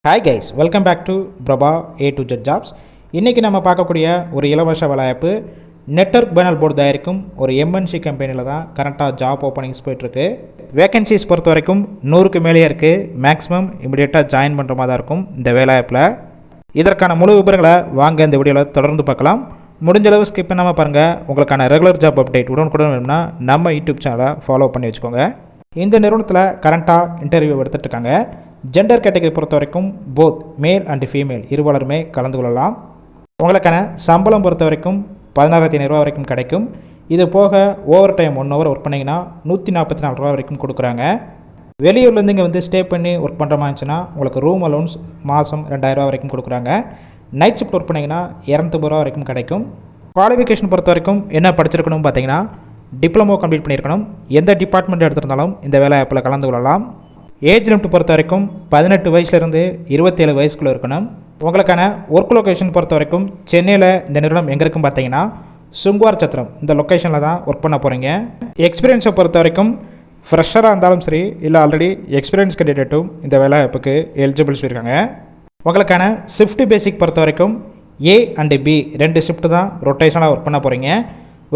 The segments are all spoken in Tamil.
Hi guys, welcome back to Prabha A to Z jobs. இன்றைக்கி நம்ம பார்க்கக்கூடிய ஒரு இலவச வேலைவாய்ப்பு நெட்வொர்க் பேனல் போர்டு தயாரிக்கும் ஒரு MNC கம்பெனியில் தான் கரண்ட்டாக ஜாப் ஓப்பனிங்ஸ் போயிட்டுருக்கு. வேகன்சிஸ் பொறுத்த வரைக்கும் 100க்கு மேலேயே இருக்குது. மேக்ஸிமம் இமிடியேட்டாக ஜாயின் பண்ணுற மாதிரி தான் இருக்கும் இந்த வேலைவாய்ப்பில். இதற்கான முழு விவரங்களை வாங்க இந்த வீடியோவில் தொடர்ந்து பார்க்கலாம். முடிஞ்சளவு ஸ்கிப் பண்ணாமல் பாருங்கள். உங்களுக்கான ரெகுலர் ஜாப் அப்டேட் உடனுக்குடன் வேணும்னா நம்ம யூடியூப் சேனலை ஃபாலோ பண்ணி வச்சுக்கோங்க. இந்த நிறுவனத்தில் கரண்ட்டாக இன்டர்வியூ எடுத்துகிட்டு இருக்காங்க. ஜெண்டர் கேட்டகரி பொறுத்த வரைக்கும் போத் மேல் அண்ட் ஃபீமேல் இருபாலருமே கலந்து கொள்ளலாம். உங்களுக்கான சம்பளம் பொறுத்த வரைக்கும் 16,500 ரூபா வரைக்கும் கிடைக்கும். இது போக ஓவர் டைம் 1 ஹவர் ஒர்க் பண்ணிங்கன்னா 144 ரூபா வரைக்கும் கொடுக்குறாங்க. வெளியூர்லேருந்து இங்கே வந்து ஸ்டே பண்ணி ஒர்க் பண்ணுற மாதிரி இருந்துச்சுன்னா உங்களுக்கு ரூம் அலோன்ஸ் மாதம் 2,000 ரூபா வரைக்கும் கொடுக்குறாங்க. நைட் ஷிஃப்ட் ஒர்க் பண்ணிங்கன்னா 250 ரூபா வரைக்கும் கிடைக்கும். குவாலிஃபிகேஷன் பொறுத்த வரைக்கும் என்ன படிச்சிருக்கணும் பார்த்தீங்கன்னா டிப்ளமோ கம்ப்ளீட் பண்ணியிருக்கணும். எந்த டிபார்ட்மெண்ட் எடுத்திருந்தாலும் இந்த வேலை ஆப்பில் கலந்து கொள்ளலாம். ஏஜ் லிமிட் பொறுத்த வரைக்கும் 18 வயசுலேருந்து 27 வயசுக்குள்ளே இருக்கணும். உங்களுக்கான ஒர்க் லொக்கேஷன் பொறுத்த வரைக்கும் சென்னையில் இந்த நிறுவனம் எங்கே இருக்குன்னு பார்த்தீங்கன்னா சுங்குவார் சத்திரம் இந்த லொக்கேஷனில் தான் ஒர்க் பண்ண போகிறீங்க. எக்ஸ்பீரியன்ஸை பொறுத்த வரைக்கும் ஃப்ரெஷராக இருந்தாலும் சரி இல்லை ஆல்ரெடி எக்ஸ்பீரியன்ஸ் கேண்டிடேட்டும் இந்த வேலை ஆப்புக்கு எலிஜிபிள் சொல்லியிருக்காங்க. உங்களுக்கான ஷிஃப்ட் பேசிக் பொறுத்த வரைக்கும் A அண்ட் B 2 ஷிஃப்ட்டு தான் ரொட்டேஷனாக ஒர்க் பண்ண போகிறீங்க.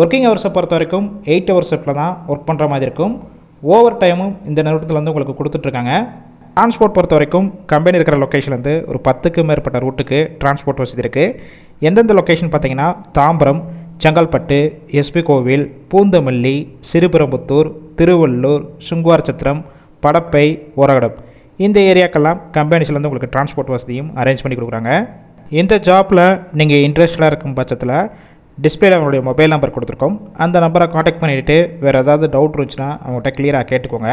ஒர்க்கிங் ஹவர்ஸை பொறுத்த வரைக்கும் 8 ஹவர் ஷிஃப்ட்டில் தான் ஒர்க் பண்ணுற மாதிரி இருக்கும். ஓவர் டைமும் இந்த நிறுவனத்துலேருந்து உங்களுக்கு கொடுத்துட்ருக்காங்க. டிரான்ஸ்போர்ட் பொறுத்த வரைக்கும் கம்பெனி இருக்கிற லொக்கேஷன்லேருந்து ஒரு 10க்கும் மேற்பட்ட ரூட்டுக்கு டிரான்ஸ்போர்ட் வசதி இருக்குது. எந்தெந்த லொக்கேஷன் பார்த்தீங்கன்னா தாம்பரம், செங்கல்பட்டு, SP கோவில், பூந்தமல்லி, சிறுபெரும்புத்தூர், திருவள்ளூர், சுங்குவார் சத்திரம், படப்பை, ஒரகடம் இந்த ஏரியாக்கெல்லாம் கம்பெனிஸ்லேருந்து உங்களுக்கு டிரான்ஸ்போர்ட் வசதியும் அரேஞ்ச் பண்ணி கொடுக்குறாங்க. இந்த ஜாப்பில் நீங்கள் இன்ட்ரெஸ்டாக இருக்கும் பட்சத்தில் டிஸ்பிளேல அவங்களுடைய மொபைல் நம்பர் கொடுத்துருக்கோம். அந்த நம்பரை காண்டாக்ட் பண்ணிவிட்டு வேறு ஏதாவது டவுட் இருந்துச்சுன்னா அவங்கள்ட்ட கிளியராக கேட்டுக்கோங்க.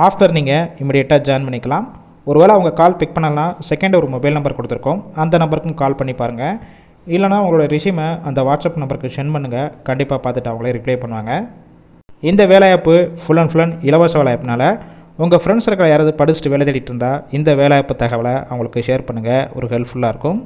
ஆஃப்டர் நீங்கள் இமிடியேட்டாக ஜாயின் பண்ணிக்கலாம். ஒருவேளை அவங்க கால் பிக் பண்ணலாம், செகண்ட் ஒரு மொபைல் நம்பர் கொடுத்துருக்கோம், அந்த நம்பருக்கும் கால் பண்ணி பாருங்கள். இல்லைனா உங்களோட ரிசியூமை அந்த வாட்ஸ்அப் நம்பருக்கு சென்ட் பண்ணுங்கள். கண்டிப்பாக பார்த்துட்டு அவங்களே ரிப்ளை பண்ணுவாங்க. இந்த வேலைவாய்ப்பு ஃபுல் அண்ட் இலவச வேலைவாய்ப்புனால உங்கள் ஃப்ரெண்ட்ஸ் இருக்கிற யாராவது படிச்சுட்டு வேலை தேடிட்டு இருந்தால் இந்த வேலைவாய்ப்பு தகவலை அவங்களுக்கு ஷேர் பண்ணுங்கள். ஒரு ஹெல்ப்ஃபுல்லாக இருக்கும்.